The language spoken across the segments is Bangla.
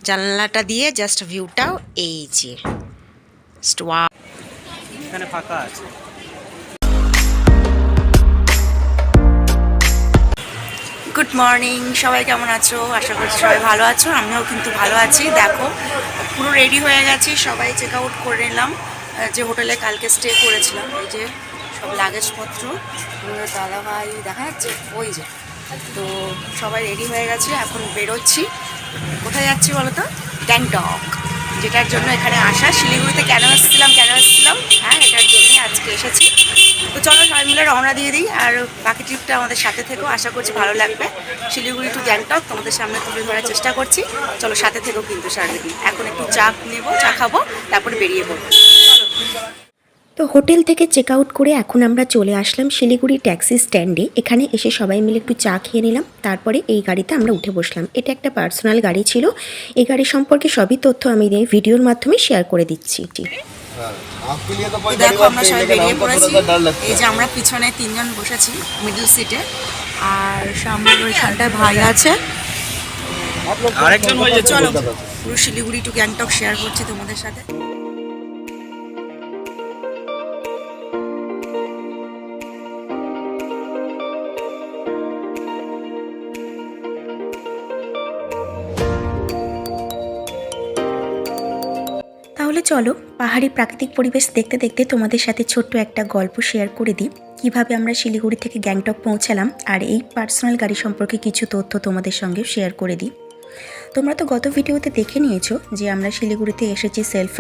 জানলাটা দিয়ে জাস্ট ভিউটাও এই যে ওয়াও। এখানে ফাঁকা আছে। গুড মর্নিং, সবাই কেমন আছো? আশা করছি সবাই ভালো আছো, আমিও কিন্তু ভালো আছি। দেখো পুরো রেডি হয়ে গেছি, সবাই চেক আউট করে নিলাম যে হোটেলে কালকে স্টে করেছিলাম। এই যে সব লাগেজপত্র, দাদা ভাই দেখা যাচ্ছে ওই যে। তো সবাই রেডি হয়ে গেছে, এখন বেরোচ্ছি। কোথায় যাচ্ছি বলো তো? গ্যাংটক, যেটার জন্য এখানে আসা। শিলিগুড়িতে কেন এসেছিলাম হ্যাঁ এটার জন্যই আজকে এসেছি। তো চলো সবাই মিলে রওনা দিয়ে দিই, আর বাকি ট্রিপটা আমাদের সাথে থেকেও, আশা করছি ভালো লাগবে। শিলিগুড়ি টু গ্যাংটক তোমাদের সামনে তুলে ধরার চেষ্টা করছি। চলো সাথে থেকেও কিন্তু সারাদিন। এখন একটু চা নেবো, চা খাবো, তারপরে বেরিয়ে পড়বো। তো হোটেল থেকে চেক আউট করে এখন আমরা চলে আসলাম শিলিগুড়ি ট্যাক্সি স্ট্যান্ডে। এখানে এসে সবাই মিলে একটু চা খেয়ে নিলাম, তারপরে এই গাড়িতে আমরা উঠে বসলাম। এটা একটা পার্সোনাল গাড়ি ছিল। এই গাড়ি সম্পর্কে সবই তথ্য আমি এই ভিডিওর মাধ্যমে শেয়ার করে দিচ্ছি। দেখো আমরা সবাই বেরিয়ে পড়েছি। এই যে আমরা পিছনে তিনজন বসেছি মিডল সিটে, আর সামনে ওইখানটায় ভাই আছে আরেকজন হয়েছে। চলো পুরো শিলিগুড়ি টু গ্যাংটক শেয়ার করছি তোমাদের সাথে। তাহলে চলো পাহাড়ি প্রাকৃতিক পরিবেশ দেখতে দেখতে তোমাদের সাথে ছোট্ট একটা গল্প শেয়ার করে দিই, কিভাবে আমরা শিলিগুড়ি থেকে গ্যাংটক পৌঁছালাম, আর এই পার্সোনাল গাড়ি সম্পর্কে কিছু তথ্য তোমাদের সঙ্গে শেয়ার করে দিই। তোমরা তো গত ভিডিওতে দেখে নিয়েছো যে আমরা শিলিগুড়িতে এসেছি সেলফ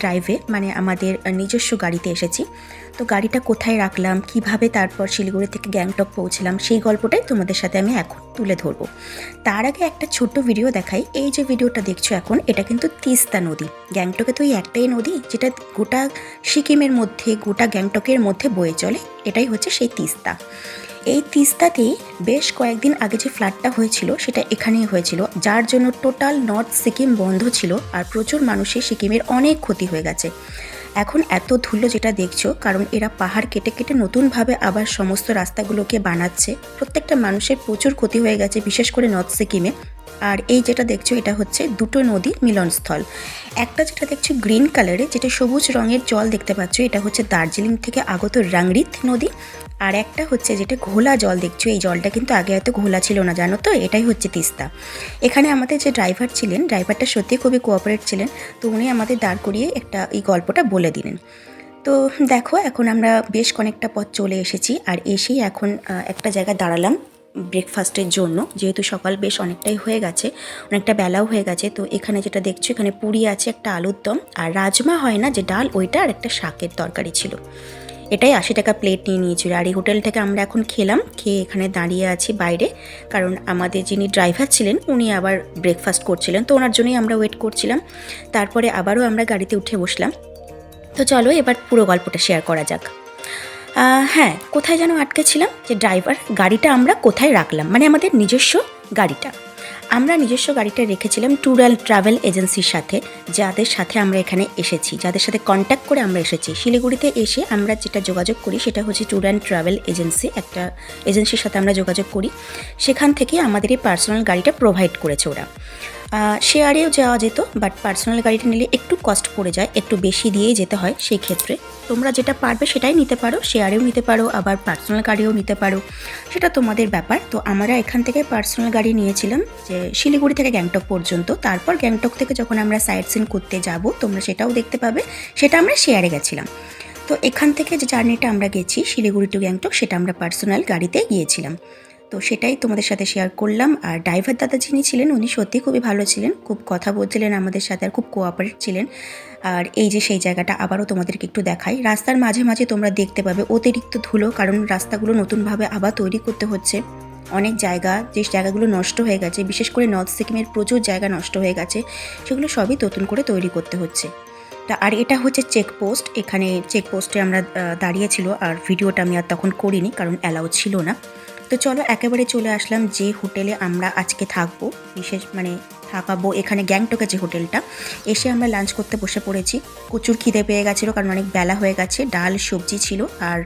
ড্রাইভে, মানে আমাদের নিজস্ব গাড়িতে এসেছি। তো গাড়িটা কোথায় রাখলাম, কিভাবে তারপর শিলিগুড়ি থেকে গ্যাংটক পৌঁছলাম, সেই গল্পটাই তোমাদের সাথে আমি এখন তুলে ধরবো। তার আগে একটা ছোট্ট ভিডিও দেখাই। এই যে ভিডিওটা দেখছো এখন, এটা কিন্তু তিস্তা নদী। গ্যাংটকে তো এই একটাই নদী যেটা গোটা সিকিমের মধ্যে, গোটা গ্যাংটকের মধ্যে বয়ে চলে, এটাই হচ্ছে সেই তিস্তা। এই তিস্তাতেই বেশ কয়েকদিন আগে যে ফ্লাডটা হয়েছিল সেটা এখানেই হয়েছিল, যার জন্য টোটাল নর্থ সিকিম বন্ধ ছিল, আর প্রচুর মানুষের সিকিমের অনেক ক্ষতি হয়ে গেছে। এখন এত ধুলো যেটা দেখছো, কারণ এরা পাহাড় কেটে কেটে নতুনভাবে আবার সমস্ত রাস্তাগুলোকে বানাচ্ছে। প্রত্যেকটা মানুষের প্রচুর ক্ষতি হয়ে গেছে, বিশেষ করে নর্থ সিকিমে। আর এই যেটা দেখছো এটা হচ্ছে দুটো নদীর মিলনস্থল। একটা যেটা দেখছো গ্রিন কালারে, যেটা সবুজ রঙের জল দেখতে পাচ্ছ, এটা হচ্ছে দার্জিলিং থেকে আগত রাংরিত নদী। আর একটা হচ্ছে যেটা ঘোলা জল দেখছো, এই জলটা কিন্তু আগে হয়তো ঘোলা ছিল না, জানো তো, এটাই হচ্ছে তিস্তা। এখানে আমাদের যে ড্রাইভার ছিলেন, ড্রাইভারটা সত্যি খুবই কোঅপারেট ছিলেন। তো উনি আমাদের দাঁড় করিয়ে এই গল্পটা বলে দিলেন। তো দেখো এখন আমরা বেশ অনেকটা পথ চলে এসেছি, আর এসেই এখন একটা জায়গায় দাঁড়ালাম ব্রেকফাস্টের জন্য, যেহেতু সকাল বেশ অনেকটাই হয়ে গেছে, অনেকটা বেলাও হয়ে গেছে। তো এখানে যেটা দেখছো, এখানে পুরি আছে, একটা আলুর দম, আর রাজমা হয় না যে ডাল, ওইটা, আর একটা শাকের তরকারি ছিল। এটাই 80 টাকা প্লেট নিয়ে নিয়েছিল। আর এই হোটেল থেকে আমরা এখন খেলাম, খেয়ে এখানে দাঁড়িয়ে আছি বাইরে, কারণ আমাদের যিনি ড্রাইভার ছিলেন উনি আবার ব্রেকফাস্ট করছিলেন, তো ওনার জন্যই আমরা ওয়েট করছিলাম। তারপরে আবারও আমরা গাড়িতে উঠে বসলাম। তো চলো এবার পুরো গল্পটা শেয়ার করা যাক। হ্যাঁ, কোথায় যেন আটকেছিলাম, যে ড্রাইভার গাড়িটা আমরা কোথায় রাখলাম, মানে আমাদের নিজস্ব গাড়িটা আমরা নিজস্ব গাড়িটা রেখেছিলাম ট্যুর অ্যান্ড ট্রাভেল এজেন্সির সাথে, যাদের সাথে আমরা এখানে এসেছি, যাদের সাথে কন্ট্যাক্ট করে আমরা এসেছি। শিলিগুড়িতে এসে আমরা যেটা যোগাযোগ করি সেটা হচ্ছে ট্যুর অ্যান্ড ট্রাভেল এজেন্সি, একটা এজেন্সির সাথে আমরা যোগাযোগ করি। সেখান থেকে আমাদের এই পার্সোনাল গাড়িটা প্রোভাইড করেছে ওরা। শেয়ারেও যাওয়া যেত, বাট পার্সোনাল গাড়িটা নিলে একটু কস্ট পড়ে যায়, একটু বেশি দিয়েই যেতে হয়। সেই ক্ষেত্রে তোমরা যেটা পারবে সেটাই নিতে পারো, শেয়ারেও নিতে পারো, আবার পার্সোনাল গাড়িও নিতে পারো, সেটা তোমাদের ব্যাপার। তো আমরা এখান থেকে পার্সোনাল গাড়ি নিয়েছিলাম যে শিলিগুড়ি থেকে গ্যাংটক পর্যন্ত। তারপর গ্যাংটক থেকে যখন আমরা সাইট সিন করতে যাব, তোমরা সেটাও দেখতে পাবে, সেটা আমরা শেয়ারে গেছিলাম। তো এখান থেকে যে জার্নিটা আমরা গেছি শিলিগুড়ি টু গ্যাংটক, সেটা আমরা পার্সোনাল গাড়িতে গিয়েছিলাম। তো সেটাই তোমাদের সাথে শেয়ার করলাম। আর ড্রাইভার দাদা যিনি ছিলেন উনি সত্যি খুবই ভালো ছিলেন, খুব কথা বলছিলেন আমাদের সাথে, আর খুব কোঅপারেট ছিলেন। আর এই যে সেই জায়গাটা আবারও তোমাদেরকে একটু দেখাই, রাস্তার মাঝে মাঝে তোমরা দেখতে পাবে অতিরিক্ত ধুলো, কারণ রাস্তাগুলো নতুনভাবে আবার তৈরি করতে হচ্ছে। অনেক জায়গা, যে জায়গাগুলো নষ্ট হয়ে গেছে, বিশেষ করে নর্থ সিকিমের প্রচুর জায়গা নষ্ট হয়ে গেছে, সেগুলো সবই নতুন করে তৈরি করতে হচ্ছে। আর এটা হচ্ছে চেকপোস্ট, এখানে চেকপোস্টে আমরা দাঁড়িয়েছিল, আর ভিডিওটা আমি আর তখন করিনি কারণ অ্যালাউ ছিল না। তো চলো একেবারে চলে আসলাম যে হোটেলে আমরা আজকে থাকবো, থাকাবো এখানে গ্যাংটকে যে হোটেলটা। এসে আমরা লাঞ্চ করতে বসে পড়েছি। প্রচুর খিদে পেয়ে গেছিলো, কারণ অনেক বেলা হয়ে গেছে। ডাল সবজি ছিল, আর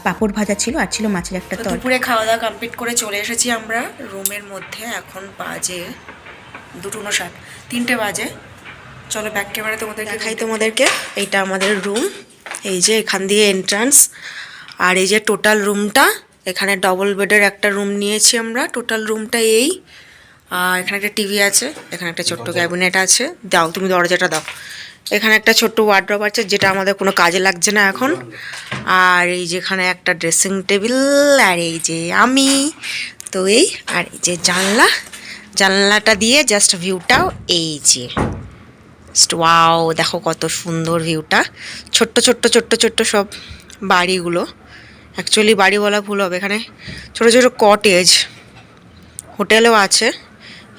পাঁপড় ভাজা ছিল, আর ছিল মাছের একটা তরকারি। দুপুরে খাওয়া দাওয়া কমপ্লিট করে চলে এসেছি আমরা রুমের মধ্যে। এখন বাজে 2:59, 3টে বাজে। চলো ব্যাক ক্যামেরা দেখাই তোমাদেরকে। এইটা আমাদের রুম, এই যে এখান দিয়ে এন্ট্রান্স, আর এই যে টোটাল রুমটা। এখানে ডবল বেডের একটা রুম নিয়েছি আমরা, টোটাল রুমটা এই। আর এখানে একটা টিভি আছে, এখানে একটা ছোট্ট ক্যাবিনেট আছে। দাও তুমি দরজাটা দাও। এখানে একটা ছোট্ট ওয়ার্ড্রপ আছে, যেটা আমাদের কোনো কাজে লাগছে না এখন। আর এই যেখানে একটা ড্রেসিং টেবিল, আর এই যে আমি তো এই, আর এই যে জানলাটা দিয়ে জাস্ট ভিউটাও এই যে ওয়াও, দেখো কত সুন্দর ভিউটা। ছোট্ট ছোট্ট ছোট্ট ছোট্ট সব বাড়িগুলো, অ্যাকচুয়ালি বাড়ি বলা ভুল হবে, এখানে ছোটো ছোটো কটেজ, হোটেলও আছে।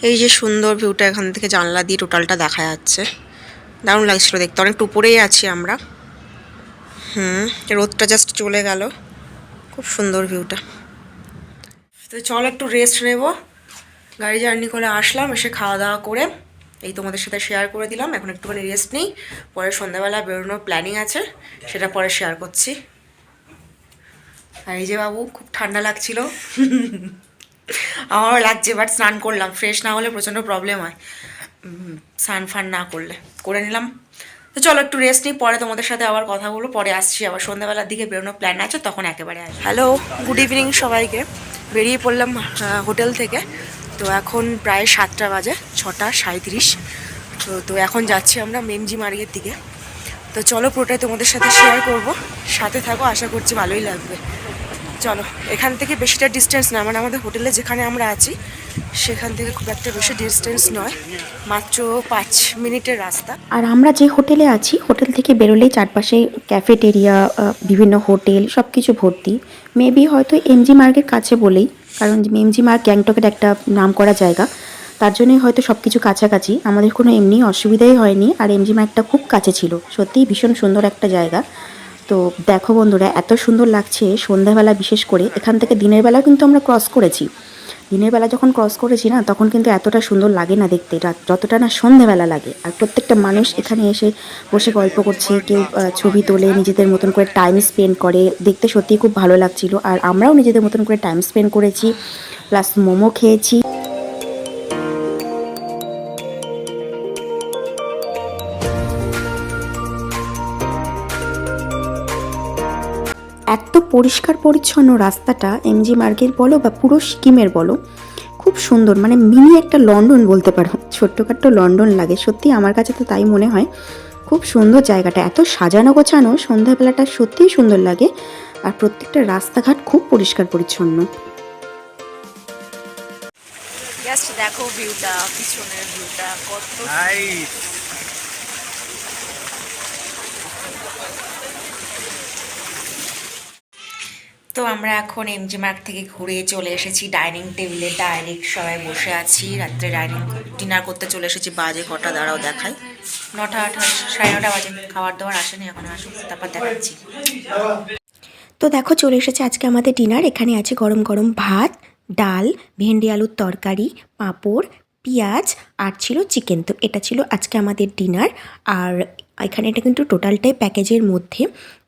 এই যে সুন্দর ভিউটা, এখান থেকে জানলা দিয়ে টোটালটা দেখা যাচ্ছে, দারুণ লাগছিল দেখতে। অনেকটা উপরেই আছি আমরা। রোদটা জাস্ট চলে গেল, খুব সুন্দর ভিউটা। তো চলো একটু রেস্ট নেব। গাড়ি জার্নি করে আসলাম, এসে খাওয়া দাওয়া করে এই তোমাদের সাথে শেয়ার করে দিলাম। এখন একটুখানি রেস্ট নিই, পরে সন্ধ্যাবেলা বেরোনোর প্ল্যানিং আছে, সেটা পরে শেয়ার করছি। আর এই যে বাবু, খুব ঠান্ডা লাগছিল। আমারও লাগছে, বাট স্নান করলাম, ফ্রেশ না হলে প্রচণ্ড প্রবলেম হয় স্নান ফান না করলে। করে নিলাম। তো চলো একটু রেস্ট নিই, পরে তোমাদের সাথে আবার কথা বলবো। পরে আসছি আবার, সন্ধ্যাবেলার দিকে বেরোনোর প্ল্যান আছে, তখন একেবারে আসি। হ্যালো, গুড ইভিনিং সবাইকে। বেরিয়ে পড়লাম হোটেল থেকে। তো এখন প্রায় 7টা বাজে, 6:37। তো এখন যাচ্ছি আমরা মেমজি মার্গের দিকে। তো চলো পুরোটাই তোমাদের সাথে শেয়ার করব, সাথে থাকো, আশা করছি ভালোই লাগবে। চলো, এখান থেকে বেশিটা ডিস্টেন্স না, মানে আমাদের হোটেলে যেখানে আমরা আছি সেখান থেকে খুব একটা বেশি ডিস্টেন্স নয়, মাত্র 5 মিনিটের রাস্তা। আর আমরা যে হোটেলে আছি, হোটেল থেকে বেরোলেই চারপাশে ক্যাফেটেরিয়া, বিভিন্ন হোটেল, সব কিছু ভর্তি। মেবি হয়তো এমজি মার্গের কাছে বলেই, কারণ এমজি মার্গ গ্যাংটকের একটা নাম করা জায়গা, তার জন্যই হয়তো সব কিছু কাছাকাছি। আমাদের কোনো এমনি অসুবিধাই হয়নি, আর এমজি মার্গটা খুব কাছে ছিল। সত্যিই ভীষণ সুন্দর একটা জায়গা। তো দেখো বন্ধুরা, এত সুন্দর লাগছে সন্ধ্যাবেলা, বিশেষ করে এখান থেকে দিনের বেলা কিন্তু আমরা ক্রস করেছি। দিনের বেলা যখন ক্রস করেছি না, তখন কিন্তু এতটা সুন্দর লাগে না দেখতে, যতটা না সন্ধ্যাবেলা লাগে। আর প্রত্যেকটা মানুষ এখানে এসে বসে গল্প করছে, কেউ ছবি তোলে, নিজেদের মতন করে টাইম স্পেন্ড করে, দেখতে সত্যিই খুব ভালো লাগছিল। আর আমরাও নিজেদের মতন করে টাইম স্পেন্ড করেছি, প্লাস মোমো খেয়েছি। এত পরিষ্কার পরিচ্ছন্ন রাস্তাটা, এমজি মার্গের বলো বা পুরো সিকিমের বলো, খুব সুন্দর। মানে মিনি একটা লন্ডন বলতে পারো, ছোট্টখাট্ট লন্ডন লাগে সত্যি, আমার কাছে তো তাই মনে হয়। খুব সুন্দর জায়গাটা, এত সাজানো গোছানো, সন্ধ্যাবেলাটা সত্যিই সুন্দর লাগে। আর প্রত্যেকটা রাস্তাঘাট খুব পরিষ্কার পরিচ্ছন্ন। জাস্ট দেখো ভিউটা, পিছনের ভিউটা কত। তো আমরা এখন এমজি মার্গ থেকে ঘুরে চলে এসেছি ডাইনিং টেবিলে, ডাইরেক্ট সবাই বসে আছি। রাত্রে ডিনার করতে চলে এসেছি। বাজে কটা দাঁড়াও দেখাই, 9টা 9:30 বাজে। খাবার দাবার আসেনি, এখন আসুক তারপর দেখাচ্ছি। তো দেখো, চলে এসেছে আজকে আমাদের ডিনার। এখানে আছে গরম গরম ভাত, ডাল, ভেন্ডি আলুর তরকারি, পাঁপড়, পেঁয়াজ, আর ছিল চিকেন। তো এটা ছিল আজকে আমাদের ডিনার। আর এখানে এটা কিন্তু টোটালটাই প্যাকেজের মধ্যে।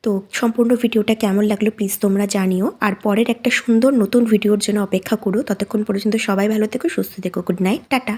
তো সম্পূর্ণ ভিডিওটা কেমন লাগলো প্লিজ তোমরা জানিও। আর পরের একটা সুন্দর নতুন ভিডিওর জন্য অপেক্ষা করো। ততক্ষণ পর্যন্ত সবাই ভালো থেকো, সুস্থ থেকো। Good night, tata.